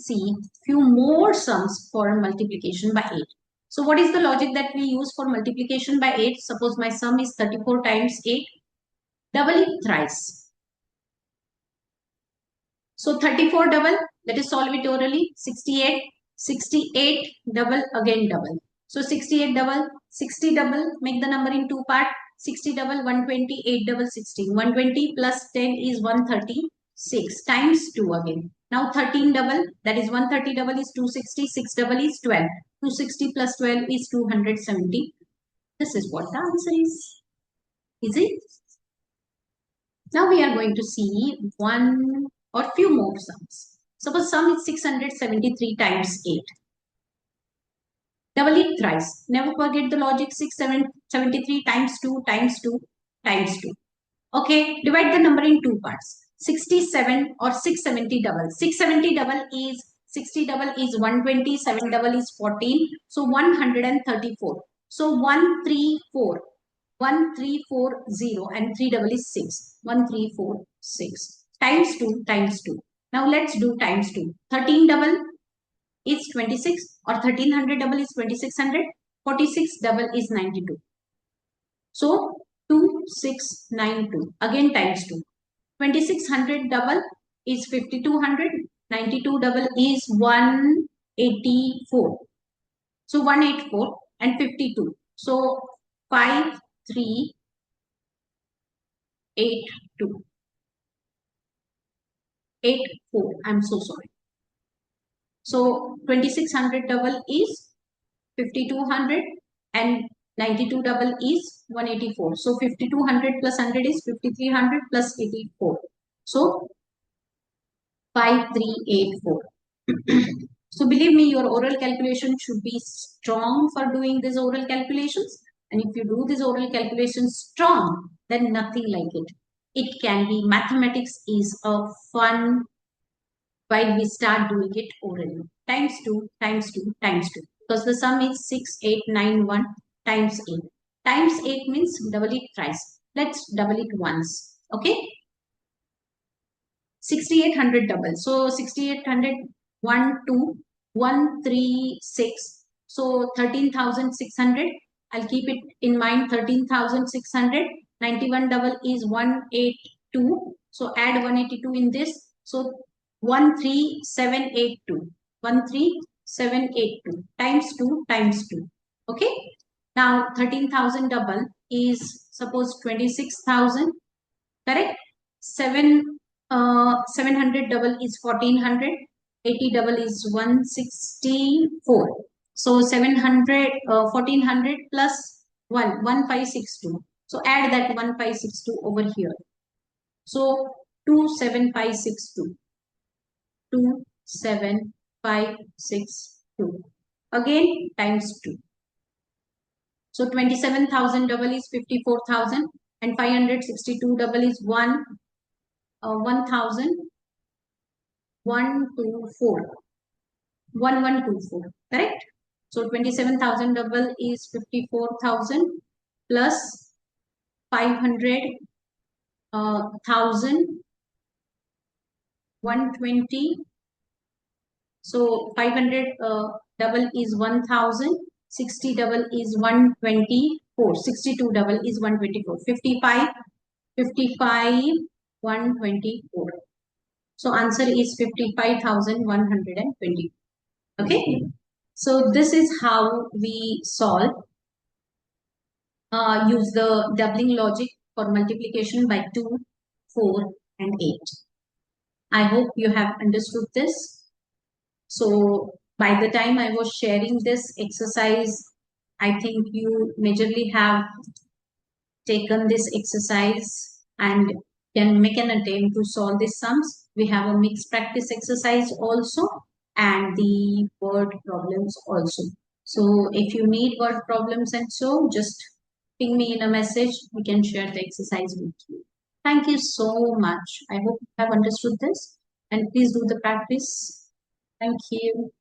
see few more sums for multiplication by 8. So what is the logic that we use for multiplication by 8? Suppose my sum is 34 times 8. Double it thrice. So 34 double, that is solve it orally. 68, 68 double, again double. So 68 double, 60 double, make the number in two parts. 60 double, 120, 8 double, 16. 120 plus 10 is 136 times 2 again. Now 13 double, that is 130 double is 260, 6 double is 12. 260 plus 12 is 270. This is what the answer is. Is it? Now we are going to see one or few more sums. Suppose sum is 673 times 8. Double it thrice. Never forget the logic. 673 times 2 times 2 times 2. Okay, divide the number in two parts. 67 or 670 double. 670 double is 60 double is 120, 7 double is 14. So 134. So 134. 1340 and 3 double is 6. 1346 times 2 times 2. Now let's do times 2. 13 double is 26 or 1300 double is 2600. 46 double is 92. So 2692 again times 2. 2600 double is 5200. 92 double is 184. So 184 and 52. So 5382. 84. I'm so sorry. So 2600 double is 5200 and 92 double is 184. So 5200 plus 100 is 5300 plus 84. So 5384. So believe me, your oral calculation should be strong for doing these oral calculations. And if you do these oral calculations strong, then nothing like it. It can be, mathematics is a fun while we start doing it orally. Times 2, times 2, times 2. Because the sum is 6891 times 8. Times 8 means double it thrice. Let's double it once. Okay? 6800 double. So 6800, 1, 2, 136. So 13,600. I'll keep it in mind, 13,600. 91 double is 182. So add 182 in this. So 13782. 13782 times 2 times 2. Okay. Now 13,000 double is suppose 26,000. Correct? 700 double is 1400. 80 double is 164. So 700, 1400 plus 1, 1562. So add that 1562 over here. So 27562. 27562. Again times 2. So 27,000 double is 54,000 and 562 double is 1,124. 1124. Correct? So 27,000 double is 54,000 plus 500,000 120. So 500 double is 1,000. 60 double is 124. 62 double is 124. 55, 124. So answer is 55,120. Okay. So this is how we solve. Use the doubling logic for multiplication by 2, 4 and 8. I hope you have understood this. So by the time I was sharing this exercise, I think you majorly have taken this exercise and can make an attempt to solve these sums. We have a mixed practice exercise also and the word problems also. So if you need word problems and so, just ping me in a message. We can share the exercise with you. Thank you so much. I hope you have understood this and please do the practice. Thank you.